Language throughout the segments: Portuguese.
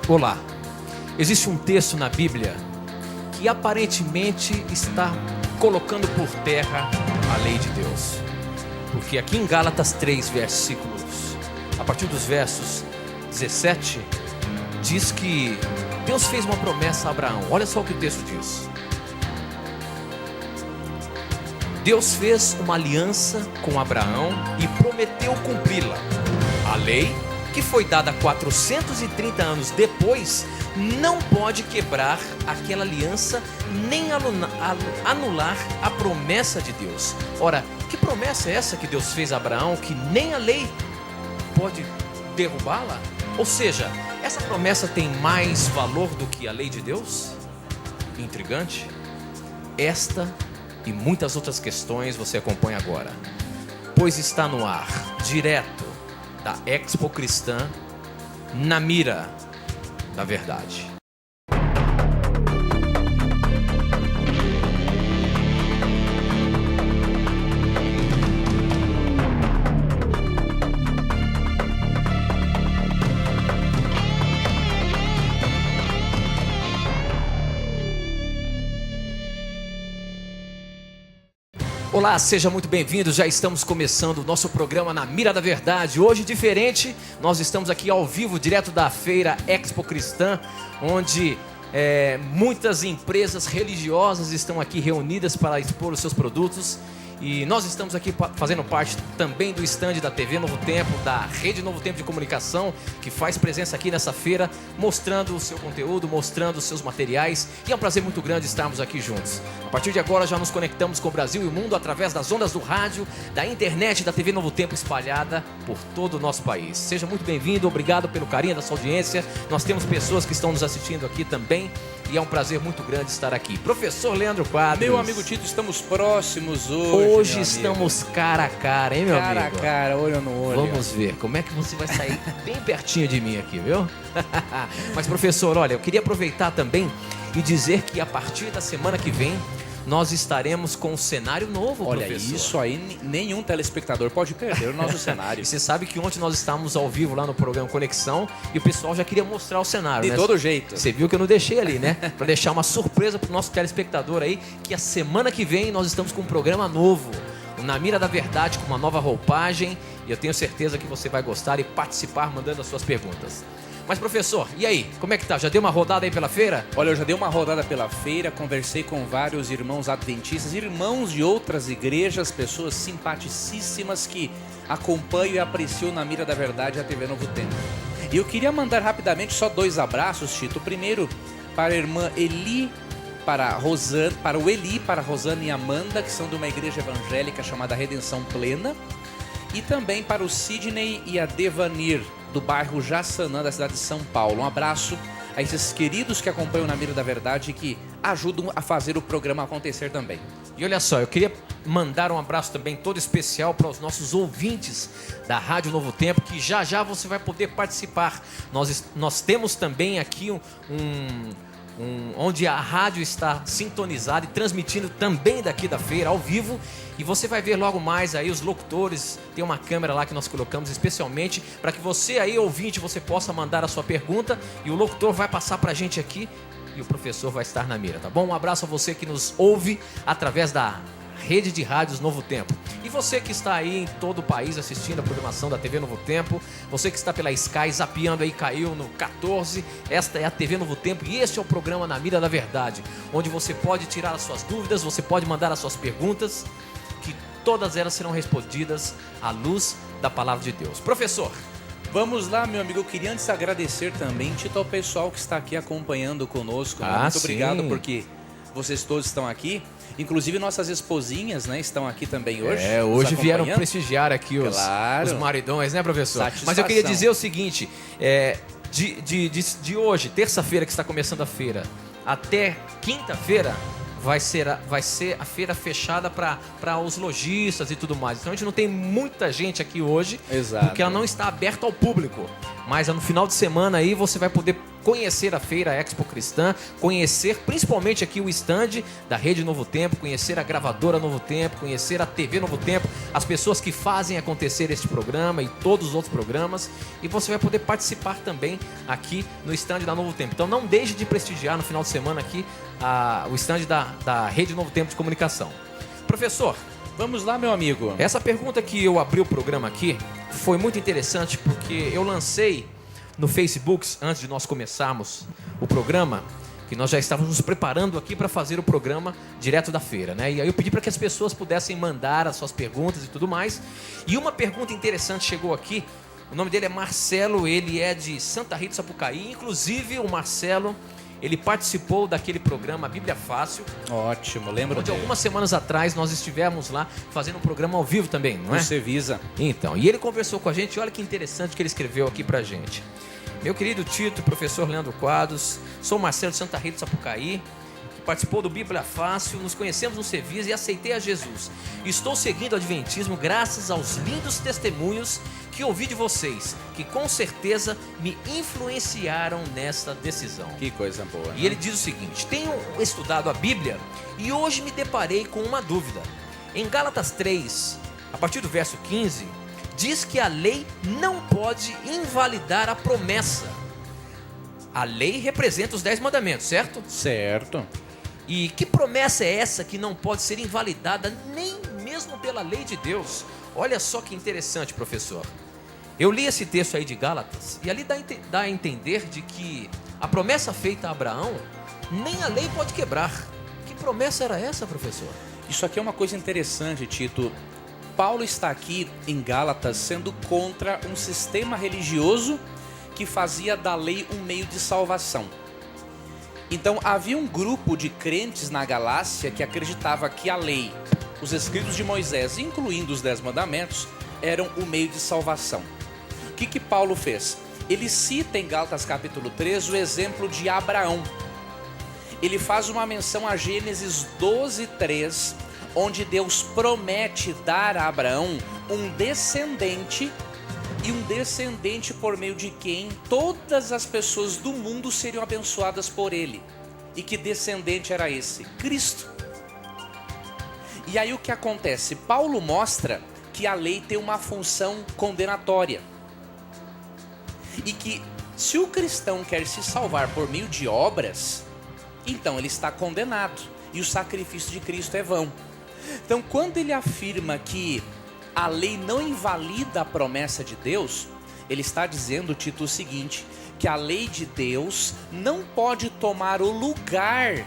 Olá, existe um texto na Bíblia que aparentemente está colocando por terra a lei de Deus. Porque aqui em Gálatas 3, versículos, a partir dos versos 17, diz que Deus fez uma promessa a Abraão. Olha só o que o texto diz. Deus fez uma aliança com Abraão e prometeu cumpri-la. A lei, que foi dada 430 anos depois, não pode quebrar aquela aliança nem anular a promessa de Deus. Ora, que promessa é essa que Deus fez a Abraão que nem a lei pode derrubá-la? Ou seja, essa promessa tem mais valor do que a lei de Deus? Intrigante. Esta e muitas outras questões você acompanha agora, pois está no ar, direto da Expo Cristã, na mira da verdade. Olá, seja muito bem-vindo. Já estamos começando o nosso programa Na Mira da Verdade. Hoje, diferente, nós estamos aqui ao vivo, direto da feira Expo Cristã, onde muitas empresas religiosas estão aqui reunidas para expor os seus produtos. E nós estamos aqui fazendo parte também do stand da TV Novo Tempo, da Rede Novo Tempo de Comunicação, que faz presença aqui nessa feira, mostrando o seu conteúdo, mostrando os seus materiais. E é um prazer muito grande estarmos aqui juntos. A partir de agora já nos conectamos com o Brasil e o mundo através das ondas do rádio, da internet, da TV Novo Tempo espalhada por todo o nosso país. Seja muito bem-vindo, obrigado pelo carinho da sua audiência. Nós temos pessoas que estão nos assistindo aqui também. E é um prazer muito grande estar aqui. Professor Leandro Quadros. Meu amigo Tito, estamos próximos hoje. Hoje estamos cara a cara, hein, meu amigo? Cara a cara, olho no olho. Vamos ver como é que você vai sair bem pertinho de mim aqui, viu? Mas, professor, olha, eu queria aproveitar também e dizer que a partir da semana que vem nós estaremos com um cenário novo, olha, professor. Isso aí nenhum telespectador pode perder o nosso cenário. E você sabe que ontem nós estávamos ao vivo lá no programa Conexão e o pessoal já queria mostrar o cenário, de né? todo jeito. Você viu que eu não deixei ali, né? Para deixar uma surpresa para o nosso telespectador aí, que a semana que vem nós estamos com um programa novo, Na Mira da Verdade, com uma nova roupagem, e eu tenho certeza que você vai gostar e participar mandando as suas perguntas. Mas, professor, e aí? Como é que tá? Já deu uma rodada aí pela feira? Olha, eu já dei uma rodada pela feira, conversei com vários irmãos adventistas, irmãos de outras igrejas, pessoas simpaticíssimas que acompanham e apreciam Na Mira da Verdade a TV Novo Tempo. E eu queria mandar rapidamente só 2 abraços, Tito. O primeiro para a irmã Eli, para o Eli, para a Rosana e Amanda, que são de uma igreja evangélica chamada Redenção Plena. E também para o Sidney e a Devanir, do bairro Jaçanã, da cidade de São Paulo. Um abraço a esses queridos que acompanham Na Mira da Verdade e que ajudam a fazer o programa acontecer também. E olha só, eu queria mandar um abraço também todo especial para os nossos ouvintes da Rádio Novo Tempo, que já já você vai poder participar. Nós temos também aqui onde a rádio está sintonizada e transmitindo também daqui da feira, ao vivo. E você vai ver logo mais aí os locutores, tem uma câmera lá que nós colocamos especialmente para que você aí, ouvinte, você possa mandar a sua pergunta e o locutor vai passar para a gente aqui e o professor vai estar na mira, tá bom? Um abraço a você que nos ouve através da Rede de Rádios Novo Tempo. E você que está aí em todo o país assistindo a programação da TV Novo Tempo, você que está pela Sky, zapeando aí, caiu no 14, esta é a TV Novo Tempo e este é o programa Na Mira da Verdade, onde você pode tirar as suas dúvidas, você pode mandar as suas perguntas, que todas elas serão respondidas à luz da Palavra de Deus. Professor, vamos lá, meu amigo. Eu queria antes agradecer também, Tito, ao pessoal que está aqui acompanhando conosco. Muito obrigado porque vocês todos estão aqui. Inclusive nossas esposinhas, né, estão aqui também hoje. Hoje vieram prestigiar aqui os maridões, né, professor? Satisfação. Mas eu queria dizer o seguinte, de hoje, terça-feira que está começando a feira, até quinta-feira, vai ser a feira fechada para os lojistas e tudo mais. Então a gente não tem muita gente aqui hoje, exato, porque ela não está aberta ao público. Mas no final de semana aí você vai poder conhecer a feira Expo Cristã, conhecer principalmente aqui o stand da Rede Novo Tempo, conhecer a gravadora Novo Tempo, conhecer a TV Novo Tempo, as pessoas que fazem acontecer este programa e todos os outros programas. E você vai poder participar também aqui no stand da Novo Tempo. Então não deixe de prestigiar no final de semana aqui o stand da Rede Novo Tempo de Comunicação. Professor, Vamos lá, meu amigo. essa pergunta que eu abri o programa aqui foi muito interessante porque eu lancei no Facebook, antes de nós começarmos o programa, que nós já estávamos nos preparando aqui para fazer o programa direto da feira, né? E aí eu pedi para que as pessoas pudessem mandar as suas perguntas e tudo mais. E uma pergunta interessante chegou aqui. O nome dele é Marcelo, ele é de Santa Rita, Sapucaí. Inclusive o Marcelo, ele participou daquele programa Bíblia Fácil. Ótimo, lembro Onde dele. algumas semanas atrás nós estivemos lá fazendo um programa ao vivo também, não é? Você visa. Então, e ele conversou com a gente, olha que interessante que ele escreveu aqui pra gente. Meu querido Tito, professor Leandro Quadros, sou Marcelo de Santa Rita, Sapucaí, que participou do Bíblia Fácil, nos conhecemos no Cevisa e aceitei a Jesus. Estou seguindo o Adventismo graças aos lindos testemunhos que ouvi de vocês, que com certeza me influenciaram nessa decisão. Que coisa boa. E ele diz o seguinte: tenho estudado a Bíblia e hoje me deparei com uma dúvida. Em Gálatas 3, a partir do verso 15, diz que a lei não pode invalidar a promessa. A lei representa os 10 mandamentos, certo? Certo. E que promessa é essa que não pode ser invalidada nem mesmo pela lei de Deus? Olha só que interessante, professor. Eu li esse texto aí de Gálatas e ali dá a entender de que a promessa feita a Abraão, nem a lei pode quebrar. Que promessa era essa, professor? Isso aqui é uma coisa interessante, Tito. Paulo está aqui em Gálatas sendo contra um sistema religioso que fazia da lei um meio de salvação. Então havia um grupo de crentes na Galácia que acreditava que a lei, os escritos de Moisés, incluindo os 10 mandamentos, eram o meio de salvação. O que Paulo fez? Ele cita em Gálatas capítulo 3 o exemplo de Abraão. Ele faz uma menção a Gênesis 12:3, onde Deus promete dar a Abraão um descendente, e um descendente por meio de quem todas as pessoas do mundo seriam abençoadas por ele. E que descendente era esse? Cristo. E aí o que acontece? Paulo mostra que a lei tem uma função condenatória. E que se o cristão quer se salvar por meio de obras, então ele está condenado. E o sacrifício de Cristo é vão. Então, quando ele afirma que a lei não invalida a promessa de Deus, ele está dizendo, Tito, o seguinte: que a lei de Deus não pode tomar o lugar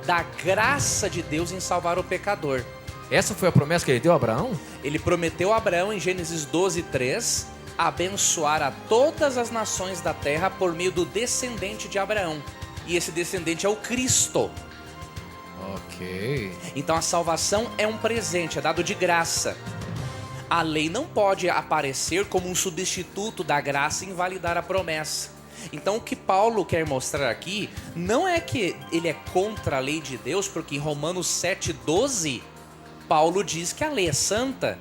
da graça de Deus em salvar o pecador. Essa foi a promessa que ele deu a Abraão? Ele prometeu a Abraão em Gênesis 12:3 abençoar a todas as nações da terra por meio do descendente de Abraão. E esse descendente é o Cristo. Ok. Então a salvação é um presente, é dado de graça. A lei não pode aparecer como um substituto da graça e invalidar a promessa. Então o que Paulo quer mostrar aqui não é que ele é contra a lei de Deus, porque em Romanos 7:12 Paulo diz que a lei é santa.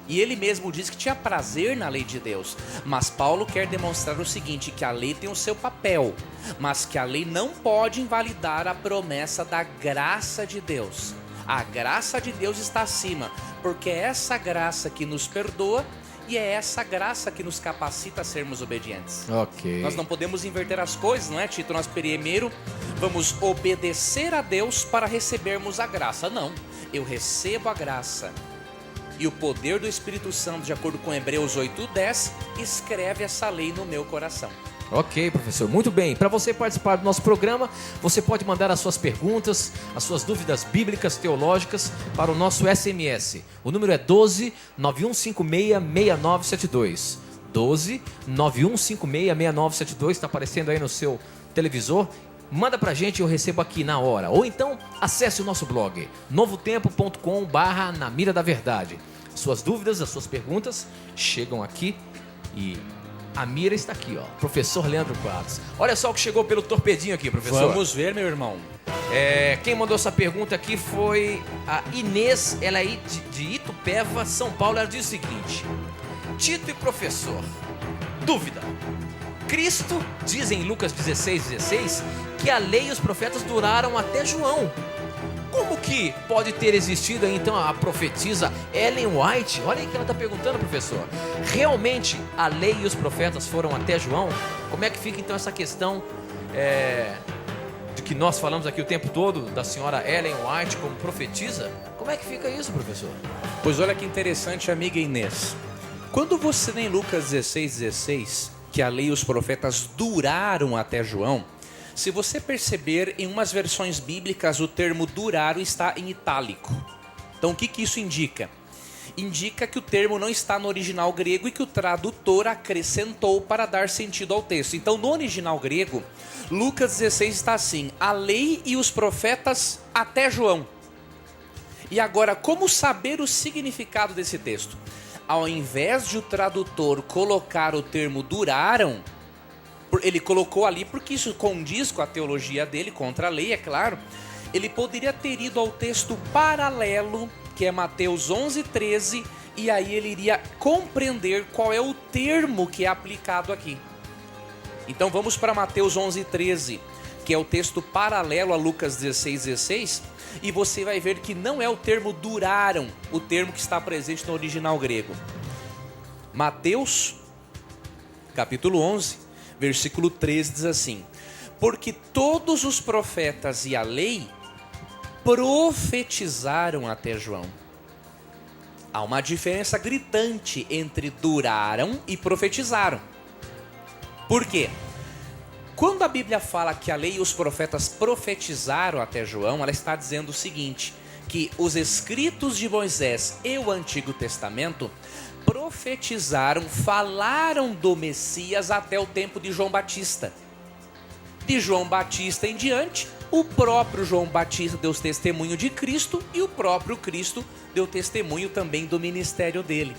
E ele mesmo diz que tinha prazer na lei de Deus. Mas Paulo quer demonstrar o seguinte: que a lei tem o seu papel, mas que a lei não pode invalidar a promessa da graça de Deus. A graça de Deus está acima, porque é essa graça que nos perdoa e é essa graça que nos capacita a sermos obedientes. Ok. Nós não podemos inverter as coisas, não é, Tito? Nós primeiro vamos obedecer a Deus para recebermos a graça. Não, eu recebo a graça. E o poder do Espírito Santo, de acordo com Hebreus 8:10, escreve essa lei no meu coração. Ok, professor, muito bem. Para você participar do nosso programa, você pode mandar as suas perguntas, as suas dúvidas bíblicas, teológicas, para o nosso SMS. O número é 12 9156 6972. 12 9156 6972, está aparecendo aí no seu televisor. Manda pra gente e eu recebo aqui na hora. Ou então acesse o nosso blog novotempo.com/na mira da verdade. Suas dúvidas, as suas perguntas chegam aqui e a mira está aqui, ó. Professor Leandro Quadros. Olha só o que chegou pelo torpedinho aqui, professor. Vamos ver, meu irmão. Quem mandou essa pergunta aqui foi a Inês, ela é de Itupeva, São Paulo. Ela diz o seguinte: Tito e professor, dúvida. Cristo diz em Lucas 16:16 que a lei e os profetas duraram até João. como que pode ter existido aí, então, a profetisa Ellen White? Olha aí que ela está perguntando, professor. Realmente a lei e os profetas foram até João? Como é que fica então essa questão de que nós falamos aqui o tempo todo da senhora Ellen White como profetisa? Como é que fica isso, professor? Pois olha que interessante, amiga Inês. Quando você lê em Lucas 16, que a lei e os profetas duraram até João, se você perceber, em umas versões bíblicas o termo duraram está em itálico. Então o que isso indica? Indica que o termo não está no original grego e que o tradutor acrescentou para dar sentido ao texto. Então no original grego, Lucas 16 está assim: a lei e os profetas até João. E agora, como saber o significado desse texto? Ao invés de o tradutor colocar o termo duraram, ele colocou ali porque isso condiz com a teologia dele, contra a lei, é claro. Ele poderia ter ido ao texto paralelo, que é Mateus 11:13, e aí ele iria compreender qual é o termo que é aplicado aqui. Então vamos para Mateus 11:13, que é o texto paralelo a Lucas 16:16, e você vai ver que não é o termo duraram, o termo que está presente no original grego. Mateus, capítulo 11, versículo 13 diz assim: porque todos os profetas e a lei profetizaram até João. Há uma diferença gritante entre duraram e profetizaram. Por quê? Quando a Bíblia fala que a lei e os profetas profetizaram até João, ela está dizendo o seguinte, que os escritos de Moisés e o Antigo Testamento profetizaram, falaram do Messias até o tempo de João Batista. De João Batista em diante, o próprio João Batista deu testemunho de Cristo e o próprio Cristo deu testemunho também do ministério dele.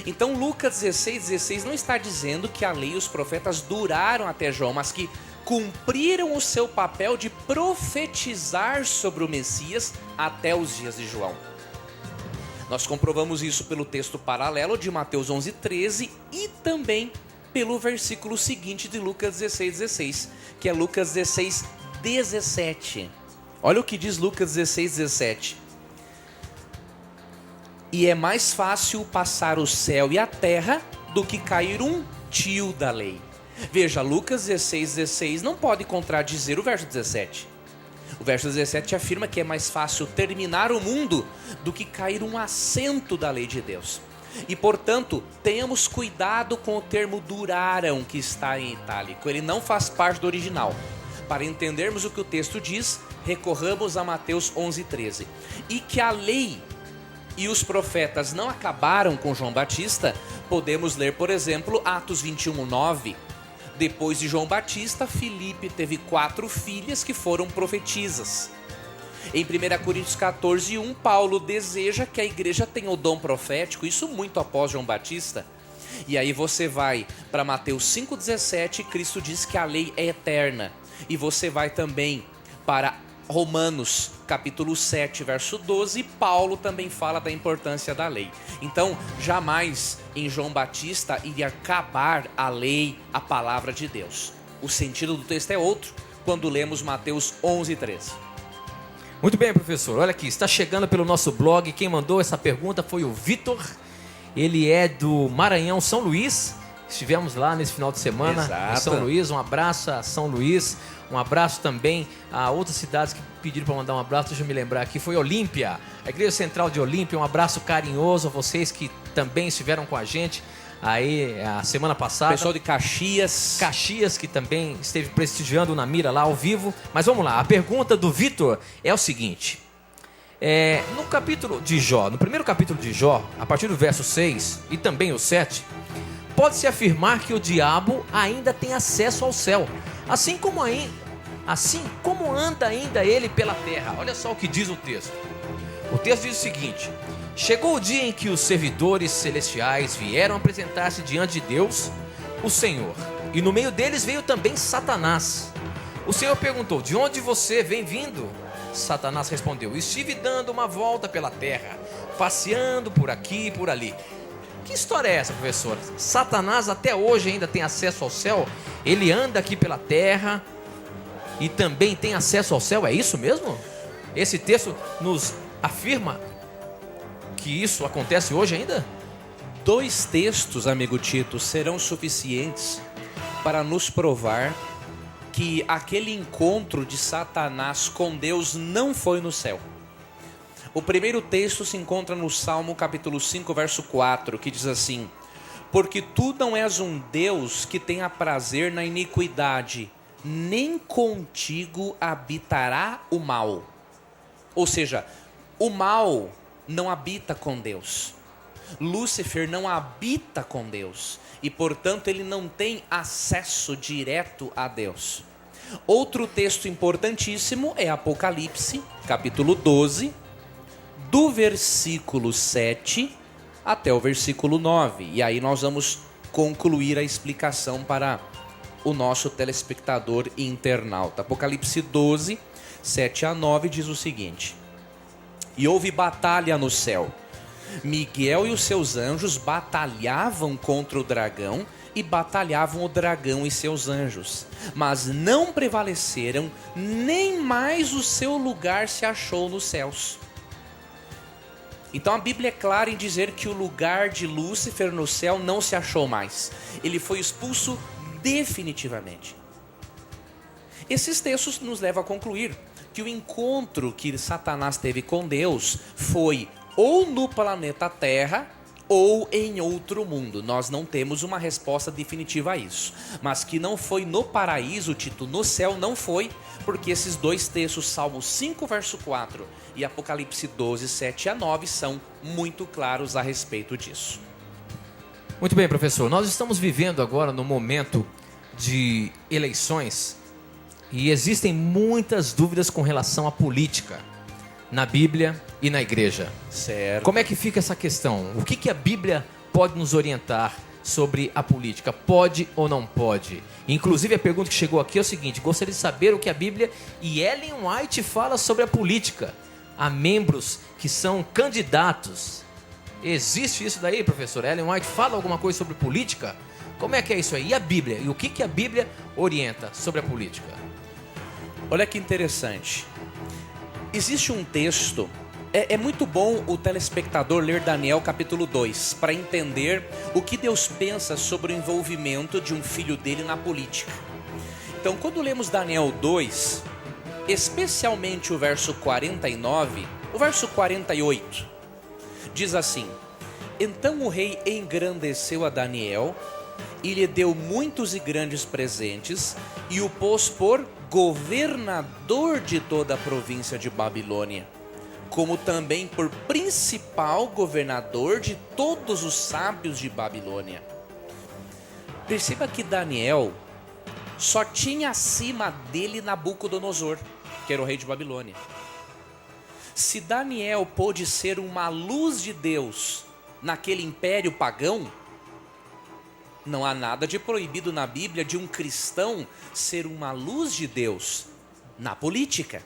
Então Lucas 16:16 não está dizendo que a lei e os profetas duraram até João, mas que cumpriram o seu papel de profetizar sobre o Messias até os dias de João. Nós comprovamos isso pelo texto paralelo de Mateus 11:13 e também pelo versículo seguinte de Lucas 16:16, que é Lucas 16:17. Olha o que diz Lucas 16:17. E é mais fácil passar o céu e a terra do que cair um tio da lei. Veja, Lucas 16:16 não pode contradizer o verso 17. O verso 17 afirma que é mais fácil terminar o mundo do que cair um acento da lei de Deus. E portanto, tenhamos cuidado com o termo duraram que está em itálico. Ele não faz parte do original. Para entendermos o que o texto diz, recorramos a Mateus 11:13. E que a lei e os profetas não acabaram com João Batista, podemos ler, por exemplo, Atos 21:9. Depois de João Batista, Filipe teve 4 filhas que foram profetisas. Em 1 Coríntios 14:1, Paulo deseja que a igreja tenha o dom profético, isso muito após João Batista. E aí você vai para Mateus 5:17, Cristo diz que a lei é eterna. E você vai também para Romanos capítulo 7, verso 12, Paulo também fala da importância da lei. Então, jamais em João Batista iria acabar a lei, a palavra de Deus. O sentido do texto é outro quando lemos Mateus 11:13. Muito bem, professor. Olha aqui, está chegando pelo nosso blog. Quem mandou essa pergunta foi o Vitor. Ele é do Maranhão, São Luís. Estivemos lá nesse final de semana. Exato. Em São Luís. Um abraço a São Luís. Um abraço também a outras cidades que pediram para mandar um abraço. Deixa eu me lembrar aqui. Foi Olímpia, a Igreja Central de Olímpia. Um abraço carinhoso a vocês que também estiveram com a gente aí a semana passada. Pessoal de Caxias. Caxias, que também esteve prestigiando na Mira lá ao vivo. Mas vamos lá, a pergunta do Vitor é o seguinte. No capítulo de Jó, no primeiro capítulo de Jó, a partir do verso 6 e também o 7, pode-se afirmar que o diabo ainda tem acesso ao céu, assim como anda ainda ele pela terra. Olha só o que diz o texto. O texto diz o seguinte: chegou o dia em que os servidores celestiais vieram apresentar-se diante de Deus, o Senhor, e no meio deles veio também Satanás. O Senhor perguntou: de onde você vem vindo? Satanás respondeu: estive dando uma volta pela terra, passeando por aqui e por ali. Que história é essa, professor? Satanás até hoje ainda tem acesso ao céu? Ele anda aqui pela terra e também tem acesso ao céu, é isso mesmo? esse texto nos afirma que isso acontece hoje ainda? 2 textos, amigo Tito, serão suficientes para nos provar que aquele encontro de Satanás com Deus não foi no céu. O primeiro texto se encontra no Salmo capítulo 5, verso 4, que diz assim: porque tu não és um Deus que tenha prazer na iniquidade, nem contigo habitará o mal. Ou seja, o mal não habita com Deus. Lúcifer não habita com Deus e, portanto, ele não tem acesso direto a Deus. Outro texto importantíssimo é Apocalipse, capítulo 12, do versículo 7 até o versículo 9. E aí nós vamos concluir a explicação para o nosso telespectador e internauta. Apocalipse 12, 7 a 9 diz o seguinte: e houve batalha no céu. Miguel e os seus anjos batalhavam contra o dragão e batalhavam o dragão e seus anjos, mas não prevaleceram, nem mais o seu lugar se achou nos céus. Então a Bíblia é clara em dizer que o lugar de Lúcifer no céu não se achou mais. Ele foi expulso definitivamente. Esses textos nos levam a concluir que o encontro que Satanás teve com Deus foi ou no planeta Terra ou em outro mundo. Nós não temos uma resposta definitiva a isso. Mas que não foi no paraíso, Tito, no céu não foi, porque esses 2 textos, Salmo 5, verso 4 e Apocalipse 12, 7 a 9, são muito claros a respeito disso. Muito bem, professor. Nós estamos vivendo agora no momento de eleições e existem muitas dúvidas com relação à política na Bíblia e na igreja. Certo. Como é que fica essa questão? O que a Bíblia pode nos orientar sobre a política? Pode ou não pode? Inclusive a pergunta que chegou aqui é o seguinte: gostaria de saber o que a Bíblia e Ellen White fala sobre a política. Há membros que são candidatos. Existe isso daí, professor? Ellen White fala alguma coisa sobre política? Como é que é isso aí? E a Bíblia? E o que a Bíblia orienta sobre a política? Olha que interessante. Existe um texto, é muito bom o telespectador ler Daniel capítulo 2, para entender o que Deus pensa sobre o envolvimento de um filho dele na política. Então, quando lemos Daniel 2, especialmente o verso 49, o verso 48, diz assim: então o rei engrandeceu a Daniel e lhe deu muitos e grandes presentes e o pôs por governador de toda a província de Babilônia, como também por principal governador de todos os sábios de Babilônia. Perceba que Daniel só tinha acima dele Nabucodonosor, que era o rei de Babilônia. Se Daniel pôde ser uma luz de Deus naquele império pagão, não há nada de proibido na Bíblia de um cristão ser uma luz de Deus na política.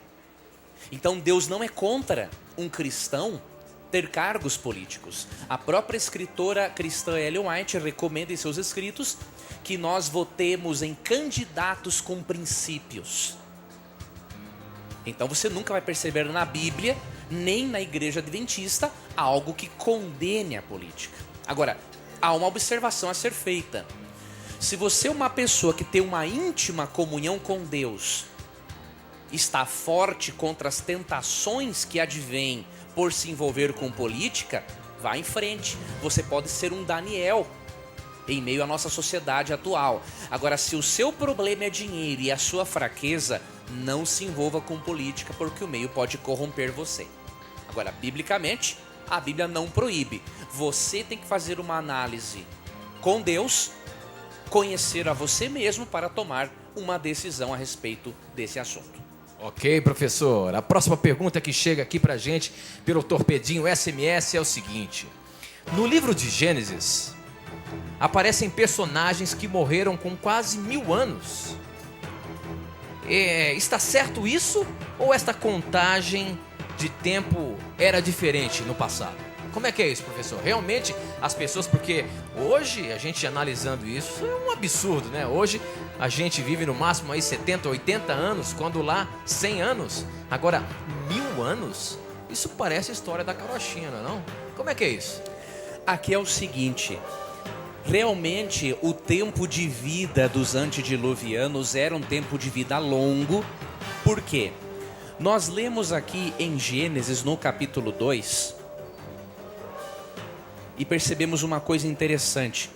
Então Deus não é contra um cristão ter cargos políticos. A própria escritora cristã Ellen White recomenda em seus escritos que nós votemos em candidatos com princípios. Então você nunca vai perceber na Bíblia, nem na igreja adventista, algo que condene a política. Agora, há uma observação a ser feita. Se você é uma pessoa que tem uma íntima comunhão com Deus, está forte contra as tentações que advêm por se envolver com política, vá em frente. Você pode ser um Daniel em meio à nossa sociedade atual. Agora, se o seu problema é dinheiro e a sua fraqueza, não se envolva com política, porque o meio pode corromper você. Agora, biblicamente, a Bíblia não proíbe. Você tem que fazer uma análise com Deus, conhecer a você mesmo para tomar uma decisão a respeito desse assunto. Ok, professor. A próxima pergunta que chega aqui pra gente pelo torpedinho SMS é o seguinte: no livro de Gênesis aparecem personagens que morreram com quase 1000 anos. Está certo isso? Ou esta contagem de tempo era diferente no passado? Como é que é isso, professor? Realmente as pessoas, porque hoje a gente analisando isso é um absurdo, né? Hoje a gente vive no máximo aí 70, 80 anos, quando lá 100 anos. Agora 1000 anos? Isso parece a história da carochinha, não é não? Como é que é isso? Aqui é o seguinte, realmente o tempo de vida dos antediluvianos era um tempo de vida longo. Por quê? Nós lemos aqui em Gênesis, no capítulo 2, e percebemos uma coisa interessante,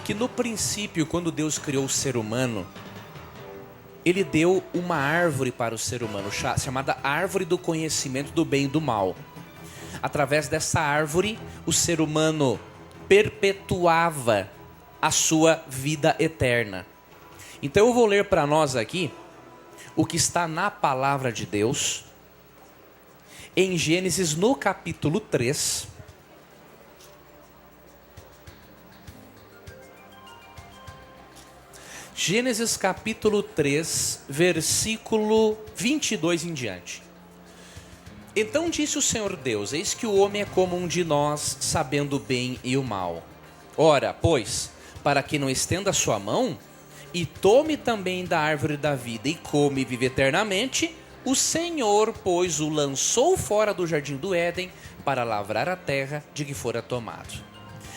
que no princípio, quando Deus criou o ser humano, Ele deu uma árvore para o ser humano, chamada árvore do conhecimento do bem e do mal. Através dessa árvore, o ser humano perpetuava a sua vida eterna. Então eu vou ler para nós aqui o que está na palavra de Deus, em Gênesis, no capítulo 3. Gênesis capítulo 3, versículo 22 em diante. Então disse o Senhor Deus: eis que o homem é como um de nós, sabendo o bem e o mal. Ora, pois, para que não estenda a sua mão, e tome também da árvore da vida, e come e vive eternamente, o Senhor, pois, o lançou fora do jardim do Éden, para lavrar a terra de que fora tomado.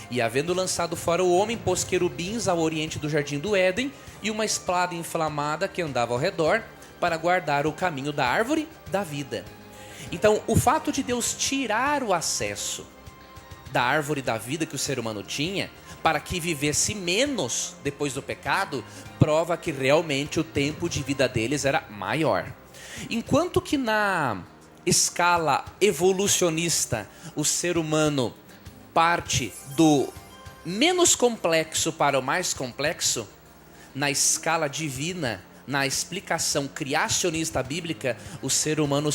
E havendo lançado fora o homem, pôs querubins ao oriente do jardim do Éden, e uma espada inflamada que andava ao redor, para guardar o caminho da árvore da vida. Então, o fato de Deus tirar o acesso da árvore da vida que o ser humano tinha, para que vivesse menos depois do pecado, prova que realmente o tempo de vida deles era maior. Enquanto que na escala evolucionista, o ser humano parte do menos complexo para o mais complexo, na escala divina, na explicação criacionista bíblica, o ser humano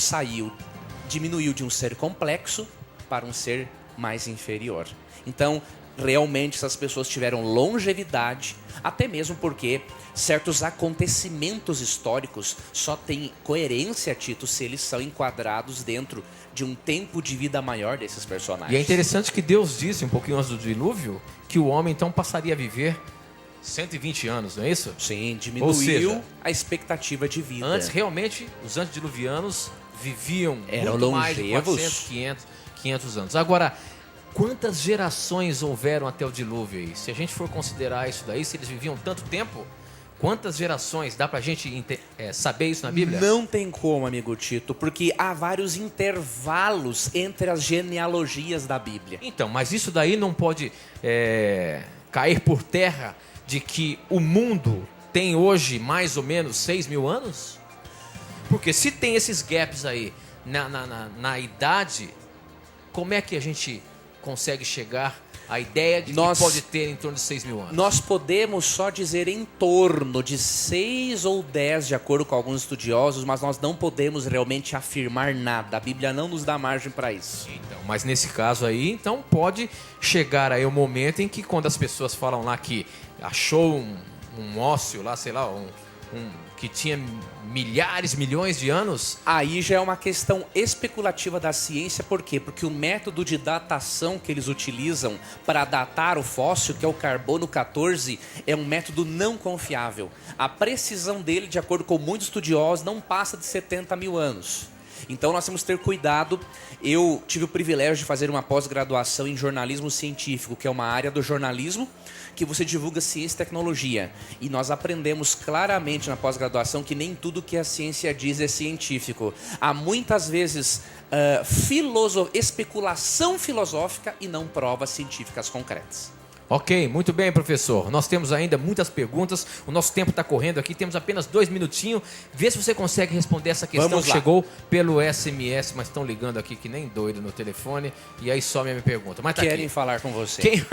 diminuiu de um ser complexo para um ser mais inferior. Então, realmente essas pessoas tiveram longevidade, até mesmo porque certos acontecimentos históricos só têm coerência, Tito, se eles são enquadrados dentro de um tempo de vida maior desses personagens. E é interessante que Deus disse, um pouquinho antes do dilúvio, que o homem então passaria a viver 120 anos, não é isso? Sim, diminuiu a expectativa de vida. Antes, realmente, os antediluvianos viviam eram muito mais de longevos. 400, 500 anos. Agora, quantas gerações houveram até o dilúvio aí? Se a gente for considerar isso daí, se eles viviam tanto tempo, quantas gerações? Dá pra gente saber isso na Bíblia? Não tem como, amigo Tito, porque há vários intervalos entre as genealogias da Bíblia. Então, mas isso daí não pode cair por terra de que o mundo tem hoje mais ou menos 6.000 anos? Porque se tem esses gaps aí na idade, como é que a gente consegue chegar à ideia de que pode ter em torno de 6.000 anos? Nós podemos só dizer em torno de 6 ou 10, de acordo com alguns estudiosos, mas nós não podemos realmente afirmar nada. A Bíblia não nos dá margem para isso. Então, mas nesse caso aí, então pode chegar aí o momento em que, quando as pessoas falam lá que achou um ósseo lá, sei lá, que tinha milhares, milhões de anos. Aí já é uma questão especulativa da ciência. Por quê? Porque o método de datação que eles utilizam para datar o fóssil, que é o carbono 14, é um método não confiável. A precisão dele, de acordo com muitos estudiosos, não passa de 70.000 anos. Então nós temos que ter cuidado. Eu tive o privilégio de fazer uma pós-graduação em jornalismo científico, que é uma área do jornalismo que você divulga ciência e tecnologia. E nós aprendemos claramente na pós-graduação que nem tudo que a ciência diz é científico. Há muitas vezes especulação filosófica e não provas científicas concretas. Ok, muito bem, professor. Nós temos ainda muitas perguntas. O nosso tempo está correndo aqui. Temos apenas 2 minutinhos. Vê se você consegue responder essa questão que chegou pelo SMS, mas estão ligando aqui que nem doido no telefone. E aí some a minha pergunta. Mas tá Querem aqui. falar com você.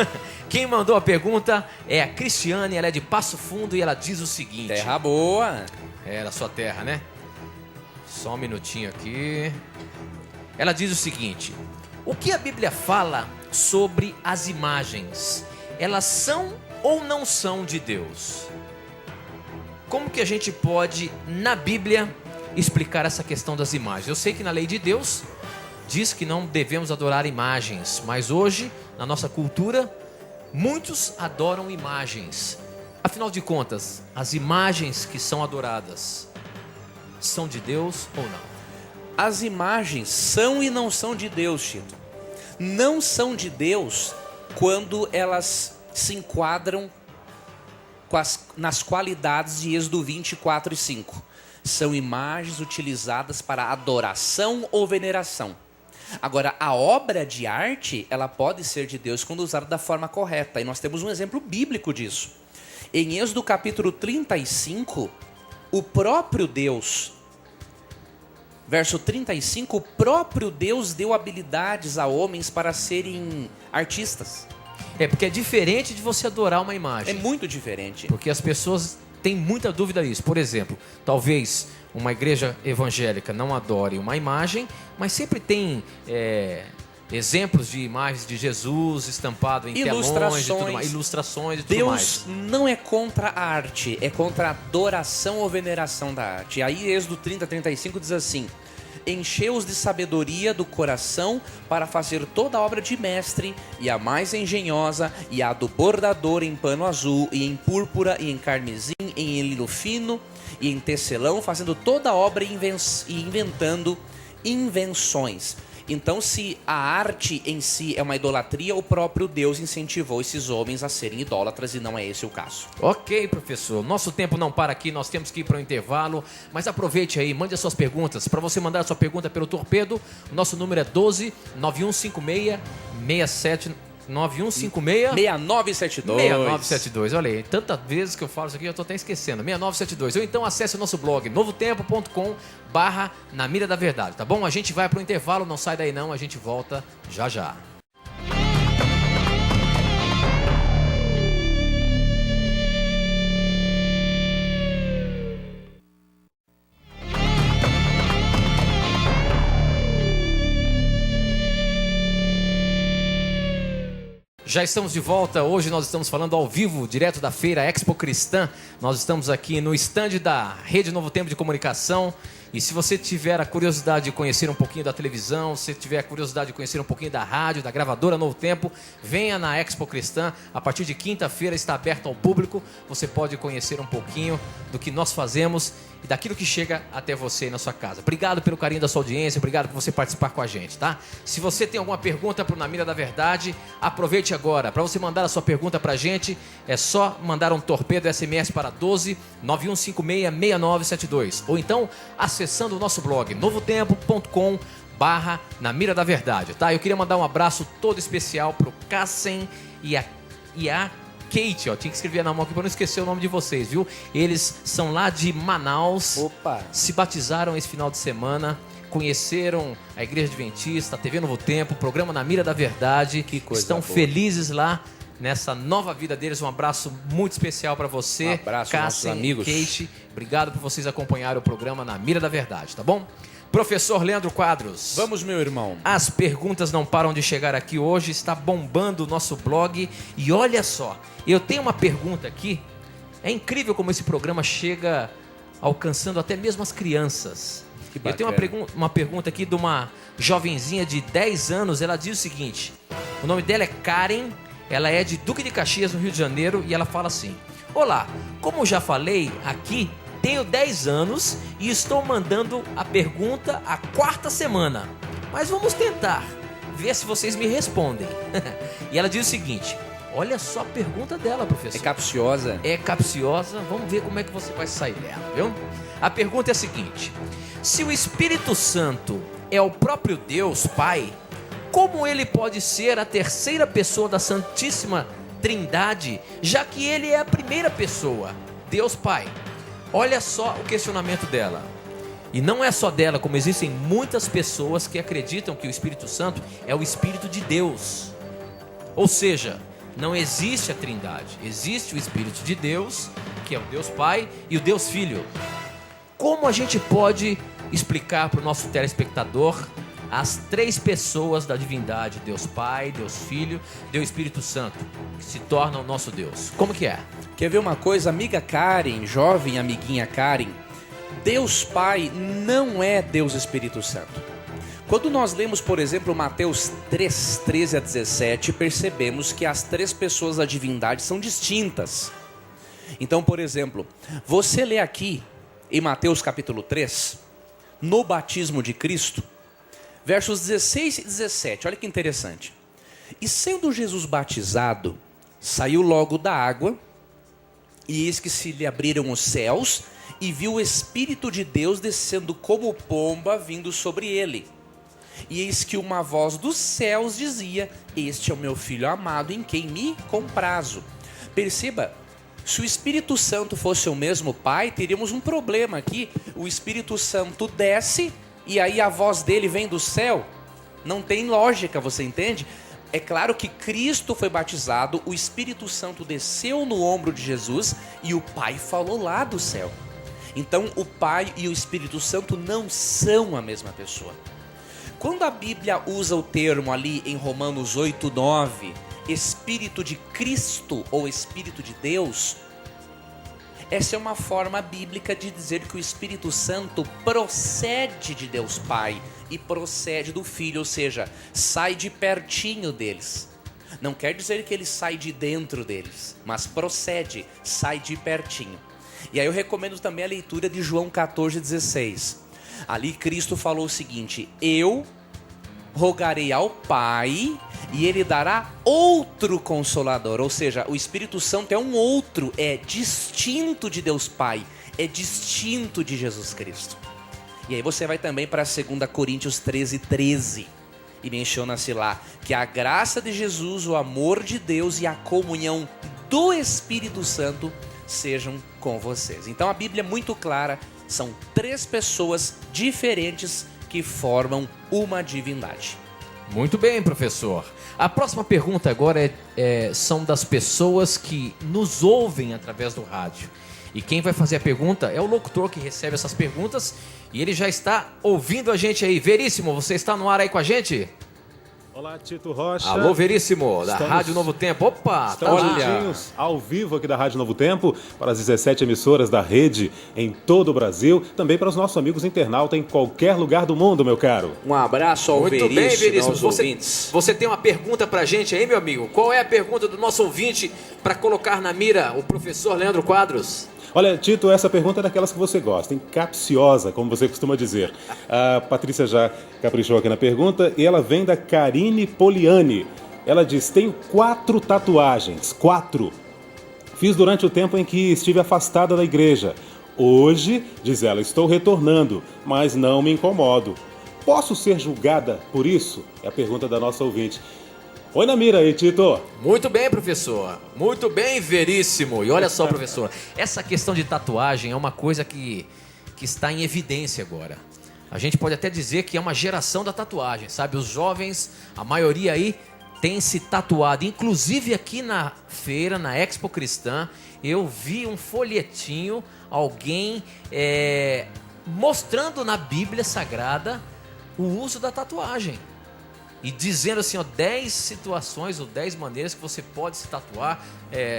Quem mandou a pergunta é a Cristiane. Ela é de Passo Fundo e ela diz o seguinte. Terra boa. É da sua terra, né? Só um minutinho aqui. Ela diz o seguinte: o que a Bíblia fala sobre as imagens? Elas são ou não são de Deus? Como que a gente pode, na Bíblia, explicar essa questão das imagens? Eu sei que na lei de Deus diz que não devemos adorar imagens, mas hoje, na nossa cultura, muitos adoram imagens. Afinal de contas, as imagens que são adoradas são de Deus ou não? As imagens são e não são de Deus, Tito. Não são de Deus quando elas se enquadram nas qualidades de Êxodo 24 e 5. São imagens utilizadas para adoração ou veneração. Agora, a obra de arte, ela pode ser de Deus quando usada da forma correta. E nós temos um exemplo bíblico disso. Em Êxodo capítulo 35, o próprio Deus, verso 35, o próprio Deus deu habilidades a homens para serem artistas. Porque é diferente de você adorar uma imagem. É muito diferente. Porque as pessoas têm muita dúvida nisso. Por exemplo, talvez uma igreja evangélica não adore uma imagem, mas sempre tem exemplos de imagens de Jesus estampado em telões e tudo mais, ilustrações e tudo mais. Deus não é contra a arte, é contra a adoração ou veneração da arte. E aí Êxodo 30, 35 diz assim: encheu-os de sabedoria do coração para fazer toda a obra de mestre, e a mais engenhosa, e a do bordador em pano azul, e em púrpura, e em carmesim, e em lino fino, e em tecelão, fazendo toda a obra e inventando invenções. Então, se a arte em si é uma idolatria, o próprio Deus incentivou esses homens a serem idólatras, e não é esse o caso. Ok, professor. Nosso tempo não para aqui, nós temos que ir para o intervalo. Mas aproveite aí, mande as suas perguntas. Para você mandar a sua pergunta pelo Torpedo, o nosso número é 12 9156 6972. 6972, olha aí, tantas vezes que eu falo isso aqui, eu estou até esquecendo. 6972. Ou então acesse o nosso blog, novotempo.com/na mira da verdade, tá bom? A gente vai para o intervalo, não sai daí não, a gente volta já já. Já estamos de volta, hoje nós estamos falando ao vivo, direto da feira Expo Cristã. Nós estamos aqui no stand da Rede Novo Tempo de Comunicação. E se você tiver a curiosidade de conhecer um pouquinho da televisão, se tiver a curiosidade de conhecer um pouquinho da rádio, da gravadora Novo Tempo, venha na Expo Cristã. A partir de quinta-feira está aberto ao público. Você pode conhecer um pouquinho do que nós fazemos e daquilo que chega até você na sua casa. Obrigado pelo carinho da sua audiência, obrigado por você participar com a gente, tá? Se você tem alguma pergunta para o Na Mira da Verdade, aproveite agora. Para você mandar a sua pergunta para a gente, é só mandar um torpedo SMS para 12 9156 6972. Ou então, acessando o nosso blog, novotempo.com/na mira da verdade, tá? Eu queria mandar um abraço todo especial pro Cassen e a Kate, ó, tinha que escrever na mão aqui para não esquecer o nome de vocês, viu? Eles são lá de Manaus. Opa! Se batizaram esse final de semana, conheceram a Igreja Adventista, a TV Novo Tempo, o programa Na Mira da Verdade. Que coisa Estão boa. Felizes lá nessa nova vida deles. Um abraço muito especial para você, Um abraço, nossos amigos. Kate. Obrigado por vocês acompanharem o programa Na Mira da Verdade, tá bom? Professor Leandro Quadros. Vamos, meu irmão. As perguntas não param de chegar aqui hoje, está bombando o nosso blog. E olha só, eu tenho uma pergunta aqui. É incrível como esse programa chega alcançando até mesmo as crianças. Que eu tenho uma pergunta aqui de uma jovenzinha de 10 anos. Ela diz o seguinte: o nome dela é Karen, ela é de Duque de Caxias, no Rio de Janeiro, e ela fala assim: olá, como já falei aqui, tenho 10 anos e estou mandando a pergunta a 4ª semana. Mas vamos tentar ver se vocês me respondem. E ela diz o seguinte: olha só a pergunta dela, professor. É capciosa. É capciosa, vamos ver como é que você vai sair dela, viu? A pergunta é a seguinte: se o Espírito Santo é o próprio Deus Pai, como ele pode ser a terceira pessoa da Santíssima Trindade, já que ele é a primeira pessoa, Deus Pai? Olha só o questionamento dela. E não é só dela, como existem muitas pessoas que acreditam que o Espírito Santo é o Espírito de Deus. Ou seja, não existe a Trindade. Existe o Espírito de Deus, que é o Deus Pai e o Deus Filho. Como a gente pode explicar para o nosso telespectador as 3 pessoas da divindade, Deus Pai, Deus Filho, Deus Espírito Santo, que se tornam o nosso Deus? Como que é? Quer ver uma coisa, amiga Karen, jovem amiguinha Karen? Deus Pai não é Deus Espírito Santo. Quando nós lemos, por exemplo, Mateus 3, 13 a 17, percebemos que as 3 pessoas da divindade são distintas. Então, por exemplo, você lê aqui em Mateus capítulo 3, no batismo de Cristo. Versos 16 e 17, olha que interessante. E sendo Jesus batizado, saiu logo da água, e eis que se lhe abriram os céus, e viu o Espírito de Deus descendo como pomba vindo sobre ele. E eis que uma voz dos céus dizia: este é o meu Filho amado, em quem me comprazo. Perceba, se o Espírito Santo fosse o mesmo Pai, teríamos um problema aqui. O Espírito Santo desce e aí a voz dele vem do céu. Não tem lógica, você entende? É claro que Cristo foi batizado, o Espírito Santo desceu no ombro de Jesus e o Pai falou lá do céu. Então o Pai e o Espírito Santo não são a mesma pessoa. Quando a Bíblia usa o termo ali em Romanos 8:9, Espírito de Cristo ou Espírito de Deus, essa é uma forma bíblica de dizer que o Espírito Santo procede de Deus Pai e procede do Filho, ou seja, sai de pertinho deles. Não quer dizer que ele sai de dentro deles, mas procede, sai de pertinho. E aí eu recomendo também a leitura de João 14:16. Ali Cristo falou o seguinte: eu rogarei ao Pai e ele dará outro Consolador. Ou seja, o Espírito Santo é um outro, é distinto de Deus Pai, é distinto de Jesus Cristo. E aí você vai também para 2 Coríntios 13:13 e menciona-se lá que a graça de Jesus, o amor de Deus e a comunhão do Espírito Santo sejam com vocês. Então a Bíblia é muito clara, são 3 pessoas diferentes que formam uma divindade. Muito bem, professor. A próxima pergunta agora são das pessoas que nos ouvem através do rádio. E quem vai fazer a pergunta é o locutor que recebe essas perguntas e ele já está ouvindo a gente aí. Veríssimo, você está no ar aí com a gente? Olá, Tito Rocha. Alô, Veríssimo, da Rádio Novo Tempo. Opa, estamos olha, juntinhos ao vivo aqui da Rádio Novo Tempo, para as 17 emissoras da rede em todo o Brasil, também para os nossos amigos internautas em qualquer lugar do mundo, meu caro. Um abraço ao muito bem, Veríssimo. aos ouvintes. Você tem uma pergunta pra gente aí, meu amigo? Qual é a pergunta do nosso ouvinte para colocar na mira o professor Leandro Quadros? Olha, Tito, essa pergunta é daquelas que você gosta, hein? Capciosa, como você costuma dizer. A Patrícia já caprichou aqui na pergunta e ela vem da Karine Poliani. Ela diz: tenho 4 tatuagens, 4. Fiz durante o tempo em que estive afastada da igreja. Hoje, diz ela, estou retornando, mas não me incomodo. Posso ser julgada por isso? É a pergunta da nossa ouvinte. Põe na mira aí, Tito. Muito bem, professor. Muito bem, Veríssimo. E olha só, professor, essa questão de tatuagem é uma coisa que está em evidência agora. A gente pode até dizer que é uma geração da tatuagem, sabe? Os jovens, a maioria aí, tem se tatuado. Inclusive aqui na feira, na Expo Cristã, eu vi um folhetinho, alguém mostrando na Bíblia Sagrada o uso da tatuagem. E dizendo assim, 10 situações ou 10 maneiras que você pode se tatuar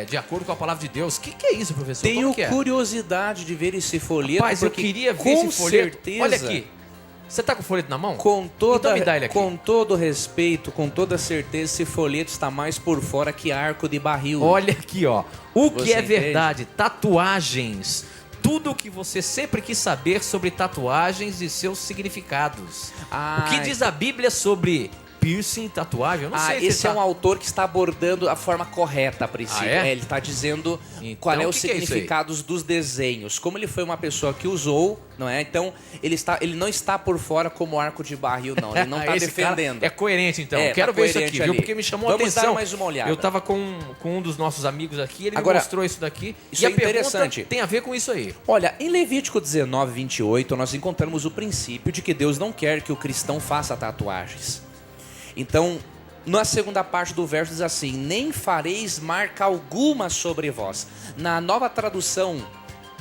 de acordo com a palavra de Deus. O que é isso, professor? Tenho curiosidade de ver esse folheto. Rapaz, eu queria ver esse folheto. Certeza, olha aqui. Você tá com o folheto na mão? Então me dá ele aqui. Com todo respeito, com toda certeza, esse folheto está mais por fora que arco de barril. Olha aqui, ó. O que é entende? verdade? Tatuagens. Tudo o que você sempre quis saber sobre tatuagens e seus significados. O que diz a Bíblia sobre piercing, tatuagem? Eu não sei se esse é um autor que está abordando a forma correta a princípio. Ele está dizendo então, qual é o significado dos desenhos. Como ele foi uma pessoa que usou, não é? Então, ele não está por fora como arco de barril, não. Ele não está defendendo. É coerente, então. Quero ver isso aqui, viu? Porque me chamou a atenção. Vamos dar mais uma olhada. Eu estava com um dos nossos amigos aqui, ele me mostrou isso daqui. Isso é interessante. Tem a ver com isso aí. Olha, em Levítico 19:28, nós encontramos o princípio de que Deus não quer que o cristão faça tatuagens. Então, na segunda parte do verso diz assim: nem fareis marca alguma sobre vós. Na nova tradução,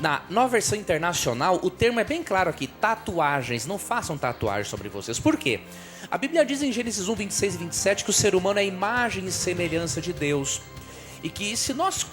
na nova versão internacional, o termo é bem claro aqui: tatuagens. Não façam tatuagens sobre vocês. Por quê? A Bíblia diz em Gênesis 1:26 e 27 que o ser humano é a imagem e semelhança de Deus. E que se nós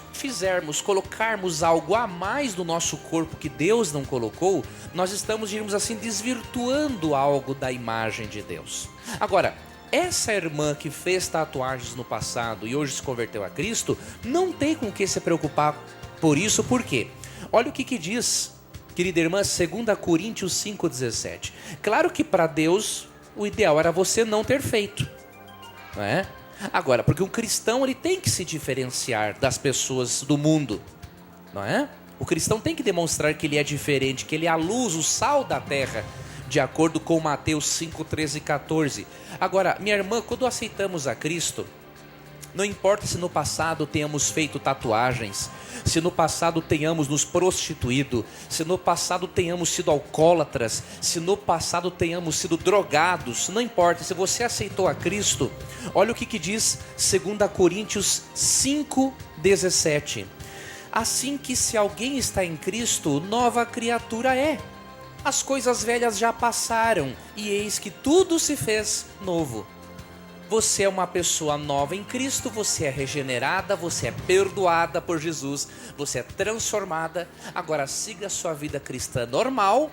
colocarmos algo a mais do nosso corpo que Deus não colocou, nós estamos, digamos assim, desvirtuando algo da imagem de Deus. Agora, essa irmã que fez tatuagens no passado e hoje se converteu a Cristo, não tem com o que se preocupar por isso, por quê? Olha o que diz Querida irmã, 2 Coríntios 5,17. Claro que para Deus o ideal era você não ter feito, não é? Agora, porque um cristão ele tem que se diferenciar das pessoas do mundo, não é? O cristão tem que demonstrar que ele é diferente, que ele é a luz, o sal da terra, de acordo com Mateus 5, 13 e 14. Agora, minha irmã, quando aceitamos a Cristo, não importa se no passado tenhamos feito tatuagens, se no passado tenhamos nos prostituído, se no passado tenhamos sido alcoólatras, se no passado tenhamos sido drogados, não importa, se você aceitou a Cristo, olha o que diz 2 Coríntios 5, 17. Assim que se alguém está em Cristo, nova criatura é. As coisas velhas já passaram, e eis que tudo se fez novo. Você é uma pessoa nova em Cristo, você é regenerada, você é perdoada por Jesus, você é transformada. Agora siga a sua vida cristã normal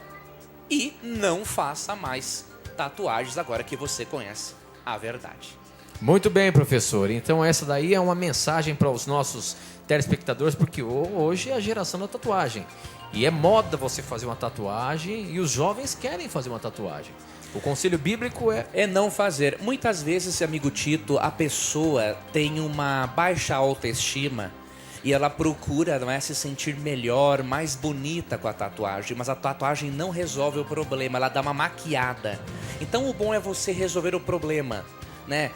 e não faça mais tatuagens agora que você conhece a verdade. Muito bem, professor. Então essa daí é uma mensagem para os nossos telespectadores, porque hoje é a geração da tatuagem. E é moda você fazer uma tatuagem e os jovens querem fazer uma tatuagem. O conselho bíblico é não fazer. Muitas vezes, amigo Tito, a pessoa tem uma baixa autoestima e ela procura, não é, se sentir melhor, mais bonita com a tatuagem, mas a tatuagem não resolve o problema, ela dá uma maquiada. Então o bom é você resolver o problema, né?